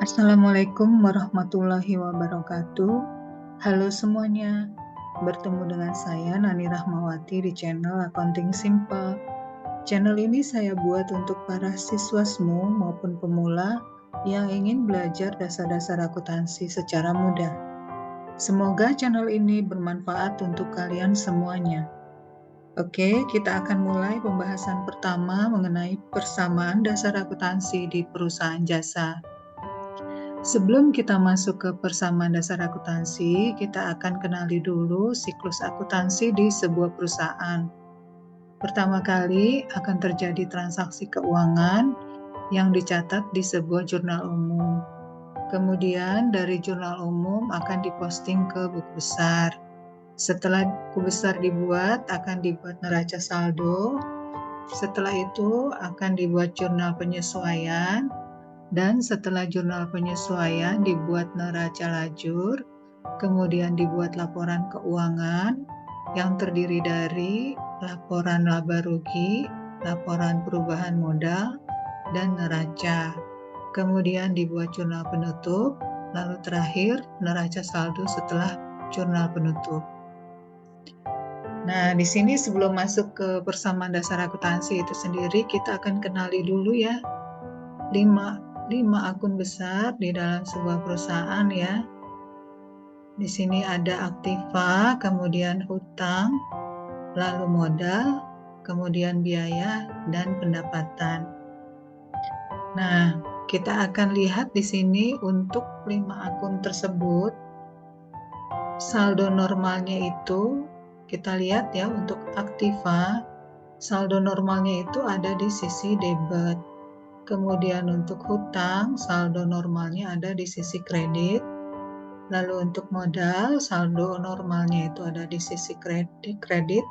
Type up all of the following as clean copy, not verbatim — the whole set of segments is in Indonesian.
Assalamualaikum warahmatullahi wabarakatuh. Halo semuanya, bertemu dengan saya Nani Rahmawati di channel Accounting Simple. Channel ini saya buat untuk para siswasmu maupun pemula yang ingin belajar dasar-dasar akuntansi secara mudah. Semoga channel ini bermanfaat untuk kalian semuanya. Oke, kita akan mulai pembahasan pertama mengenai persamaan dasar akuntansi di perusahaan jasa. Sebelum kita masuk ke persamaan dasar akuntansi, kita akan kenali dulu siklus akuntansi di sebuah perusahaan. Pertama kali akan terjadi transaksi keuangan yang dicatat di sebuah jurnal umum. Kemudian dari jurnal umum akan diposting ke buku besar. Setelah buku besar dibuat, akan dibuat neraca saldo. Setelah itu akan dibuat jurnal penyesuaian. Dan setelah jurnal penyesuaian dibuat neraca lajur, kemudian dibuat laporan keuangan yang terdiri dari laporan laba rugi, laporan perubahan modal, dan neraca. Kemudian dibuat jurnal penutup, lalu terakhir neraca saldo setelah jurnal penutup. Nah, di sini sebelum masuk ke persamaan dasar akuntansi itu sendiri, kita akan kenali dulu ya 5 akun besar di dalam sebuah perusahaan ya. Di sini ada aktiva, kemudian hutang, lalu modal, kemudian biaya, dan pendapatan. Nah, kita akan lihat di sini untuk 5 akun tersebut, saldo normalnya itu, kita lihat ya untuk aktiva, saldo normalnya itu ada di sisi debit. Kemudian untuk hutang, saldo normalnya ada di sisi kredit. Lalu untuk modal, saldo normalnya itu ada di sisi kredit.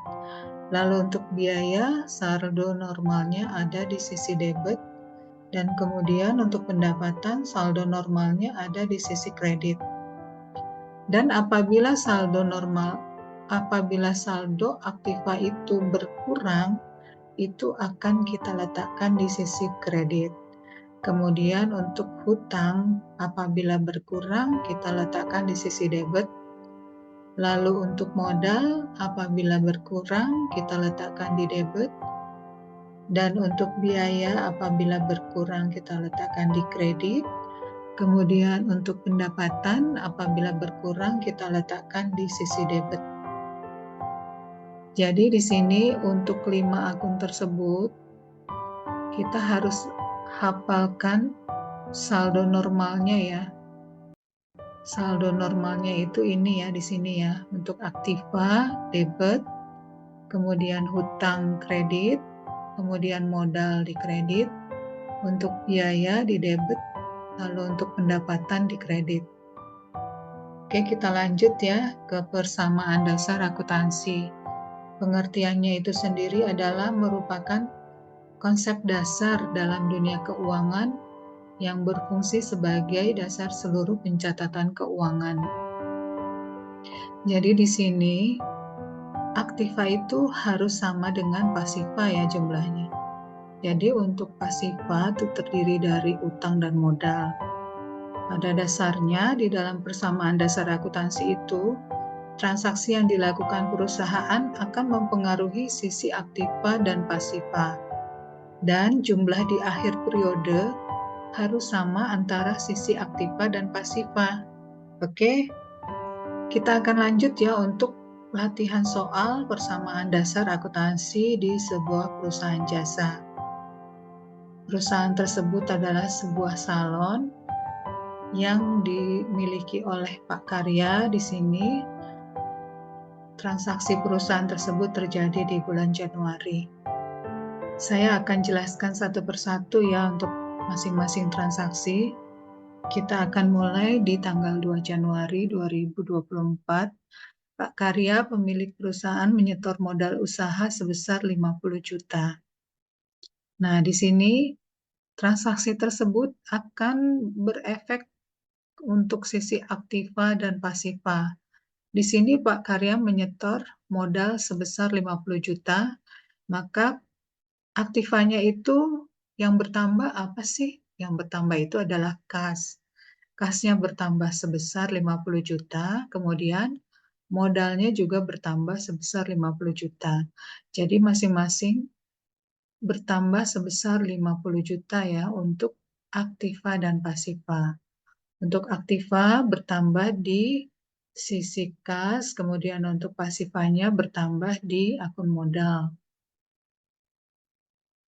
Lalu untuk biaya, saldo normalnya ada di sisi debit. Dan kemudian untuk pendapatan, saldo normalnya ada di sisi kredit. Dan apabila saldo aktiva itu berkurang, itu akan kita letakkan di sisi kredit. Kemudian untuk hutang apabila berkurang kita letakkan di sisi debit. Lalu untuk modal apabila berkurang kita letakkan di debit. Dan untuk biaya apabila berkurang kita letakkan di kredit. Kemudian untuk pendapatan apabila berkurang kita letakkan di sisi debit. Jadi di sini untuk 5 akun tersebut kita harus hafalkan saldo normalnya ya. Saldo normalnya itu ini ya di sini ya. Untuk aktiva, debit, kemudian hutang kredit, kemudian modal di kredit, untuk biaya di debit, lalu untuk pendapatan di kredit. Oke, kita lanjut ya ke persamaan dasar akuntansi. Pengertiannya itu sendiri adalah merupakan konsep dasar dalam dunia keuangan yang berfungsi sebagai dasar seluruh pencatatan keuangan. Jadi di sini aktiva itu harus sama dengan pasiva ya jumlahnya. Jadi untuk pasiva itu terdiri dari utang dan modal. Pada dasarnya di dalam persamaan dasar akuntansi itu, transaksi yang dilakukan perusahaan akan mempengaruhi sisi aktiva dan pasiva. Dan jumlah di akhir periode harus sama antara sisi aktiva dan pasiva. Oke, kita akan lanjut ya untuk latihan soal persamaan dasar akuntansi di sebuah perusahaan jasa. Perusahaan tersebut adalah sebuah salon yang dimiliki oleh Pak Karya. Di sini transaksi perusahaan tersebut terjadi di bulan Januari. Saya akan jelaskan satu persatu ya untuk masing-masing transaksi. Kita akan mulai di tanggal 2 Januari 2024. Pak Karya, pemilik perusahaan, menyetor modal usaha sebesar 50 juta. Nah, di sini transaksi tersebut akan berefek untuk sisi aktiva dan pasiva. Di sini Pak Karya menyetor modal sebesar 50 juta, maka aktivanya itu yang bertambah apa sih? Yang bertambah itu adalah kas. kasnya bertambah sebesar 50 juta, kemudian modalnya juga bertambah sebesar 50 juta. Jadi masing-masing bertambah sebesar 50 juta ya untuk aktiva dan pasiva. Untuk aktiva bertambah di sisi kas, kemudian untuk pasivanya bertambah di akun modal.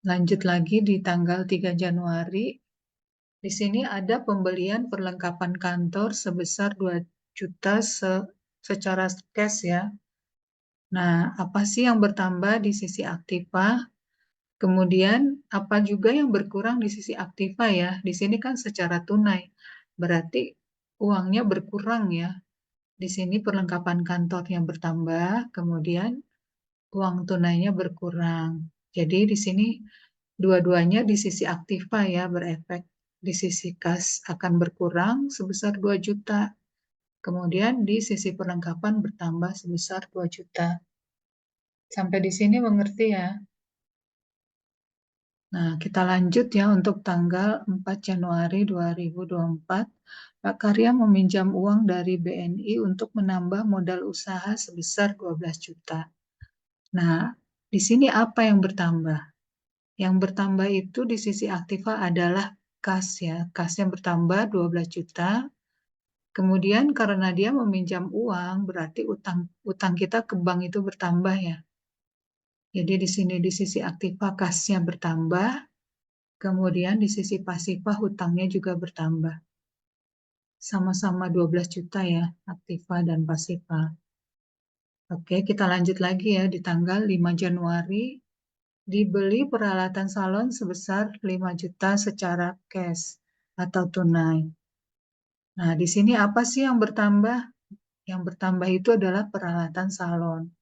Lanjut lagi di tanggal 3 Januari, di sini ada pembelian perlengkapan kantor sebesar 2 juta secara cash ya. Nah, apa sih yang bertambah di sisi aktiva? Kemudian apa juga yang berkurang di sisi aktiva ya? Di sini kan secara tunai. Berarti uangnya berkurang ya. Di sini perlengkapan kantornya bertambah, kemudian uang tunainya berkurang. Jadi di sini dua-duanya di sisi aktiva ya berefek. Di sisi kas akan berkurang sebesar 2 juta. Kemudian di sisi perlengkapan bertambah sebesar 2 juta. Sampai di sini mengerti ya? Nah, kita lanjut ya untuk tanggal 4 Januari 2024. Pak Karya meminjam uang dari BNI untuk menambah modal usaha sebesar 12 juta. Nah, di sini apa yang bertambah? Yang bertambah itu di sisi aktiva adalah kas ya. Kasnya bertambah 12 juta. Kemudian karena dia meminjam uang, berarti utang kita ke bank itu bertambah ya. Jadi di sini di sisi aktiva kasnya bertambah, kemudian di sisi pasiva hutangnya juga bertambah. Sama-sama 12 juta ya, aktiva dan pasiva. Oke, kita lanjut lagi ya di tanggal 5 Januari. Dibeli peralatan salon sebesar 5 juta secara cash atau tunai. Nah, di sini apa sih yang bertambah? Yang bertambah itu adalah peralatan salon.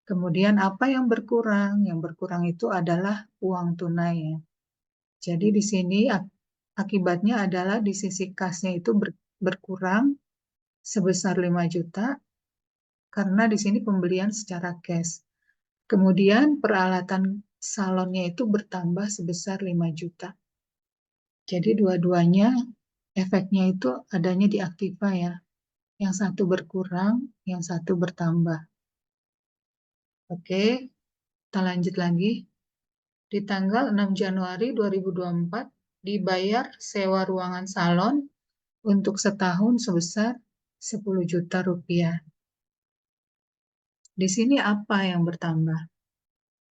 Kemudian apa yang berkurang? Yang berkurang itu adalah uang tunai ya. Jadi di sini akibatnya adalah di sisi kasnya itu berkurang sebesar 5 juta karena di sini pembelian secara cash. Kemudian peralatan salonnya itu bertambah sebesar 5 juta. Jadi dua-duanya efeknya itu adanya di aktiva ya. Yang satu berkurang, yang satu bertambah. Oke, kita lanjut lagi. Di tanggal 6 Januari 2024 dibayar sewa ruangan salon untuk setahun sebesar 10 juta rupiah. Di sini apa yang bertambah?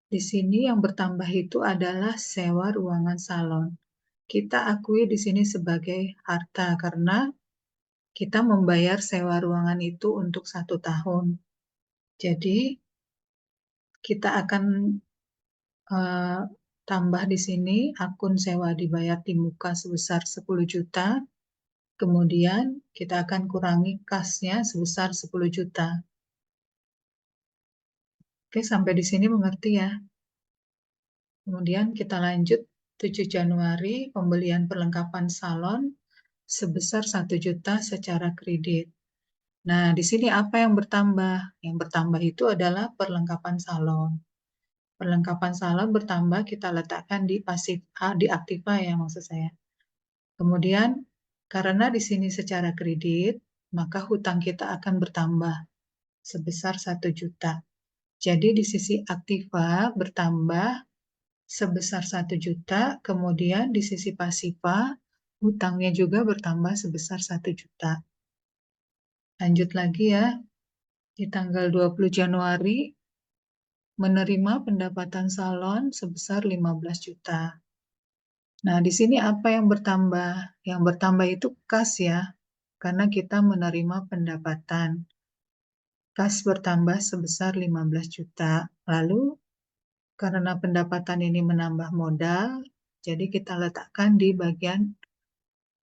Di sini yang bertambah itu adalah sewa ruangan salon. Kita akui di sini sebagai harta karena kita membayar sewa ruangan itu untuk 1 tahun. Jadi kita akan tambah di sini akun sewa dibayar di muka sebesar 10 juta. Kemudian kita akan kurangi kasnya sebesar 10 juta. Oke, sampai di sini mengerti ya. Kemudian kita lanjut 7 Januari pembelian perlengkapan salon sebesar 1 juta secara kredit. Nah, di sini apa yang bertambah? Yang bertambah itu adalah perlengkapan salon. Perlengkapan salon bertambah kita letakkan di pasif di aktiva ya maksud saya. Kemudian karena di sini secara kredit, maka hutang kita akan bertambah sebesar 1 juta. Jadi di sisi aktiva bertambah sebesar 1 juta, kemudian di sisi pasiva hutangnya juga bertambah sebesar 1 juta. Lanjut lagi ya, di tanggal 20 Januari menerima pendapatan salon sebesar 15 juta. Nah, di sini apa yang bertambah? Yang bertambah itu kas ya, karena kita menerima pendapatan. Kas bertambah sebesar 15 juta. Lalu, karena pendapatan ini menambah modal, jadi kita letakkan di bagian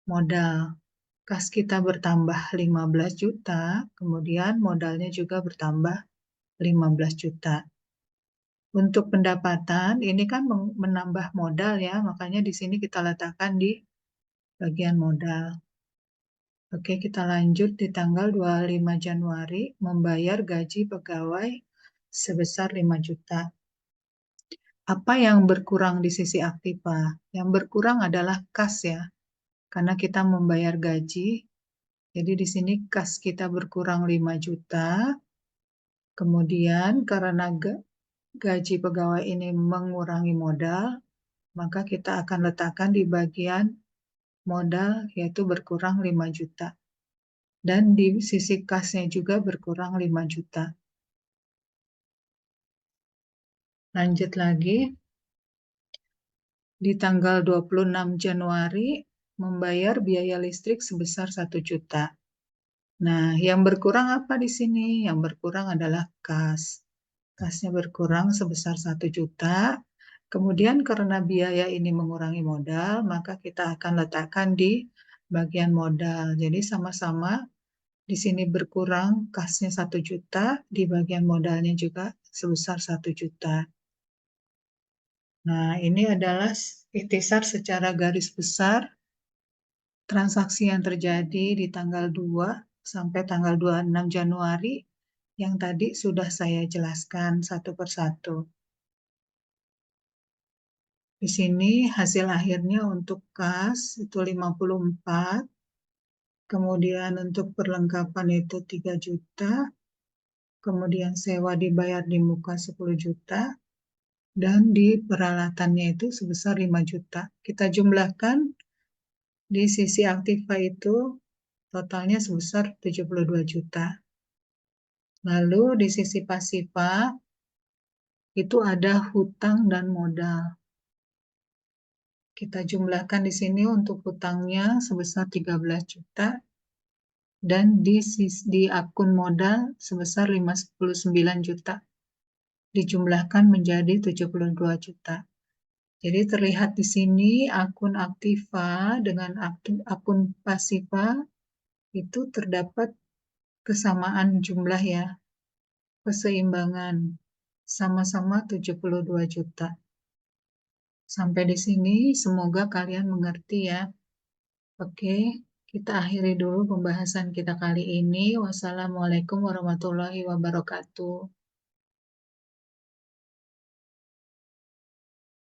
modal. Kas kita bertambah 15 juta, kemudian modalnya juga bertambah 15 juta. Untuk pendapatan, ini kan menambah modal ya, makanya di sini kita letakkan di bagian modal. Oke, kita lanjut di tanggal 25 Januari, membayar gaji pegawai sebesar 5 juta. Apa yang berkurang di sisi aktiva? Yang berkurang adalah kas ya, karena kita membayar gaji. Jadi di sini kas kita berkurang 5 juta. Kemudian karena gaji pegawai ini mengurangi modal, maka kita akan letakkan di bagian modal yaitu berkurang 5 juta. Dan di sisi kasnya juga berkurang 5 juta. Lanjut lagi, di tanggal 26 Januari membayar biaya listrik sebesar 1 juta. Nah, yang berkurang apa di sini? Yang berkurang adalah kas. Kasnya berkurang sebesar 1 juta. Kemudian karena biaya ini mengurangi modal, maka kita akan letakkan di bagian modal. Jadi sama-sama di sini berkurang kasnya 1 juta, di bagian modalnya juga sebesar 1 juta. Nah, ini adalah ikhtisar secara garis besar transaksi yang terjadi di tanggal 2 sampai tanggal 26 Januari yang tadi sudah saya jelaskan satu persatu. Di sini hasil akhirnya untuk kas itu 54, kemudian untuk perlengkapan itu 3 juta, kemudian sewa dibayar di muka 10 juta, dan di peralatannya itu sebesar 5 juta. Kita jumlahkan di sisi aktiva itu totalnya sebesar 72 juta. Lalu di sisi pasifa itu ada hutang dan modal. Kita jumlahkan di sini untuk hutangnya sebesar 13 juta dan di akun modal sebesar 59 juta. Dijumlahkan menjadi 72 juta. Jadi terlihat di sini akun aktiva dengan akun pasifa itu terdapat kesamaan jumlah ya, keseimbangan, sama-sama 72 juta. Sampai di sini semoga kalian mengerti ya. Oke, kita akhiri dulu pembahasan kita kali ini. Wassalamualaikum warahmatullahi wabarakatuh.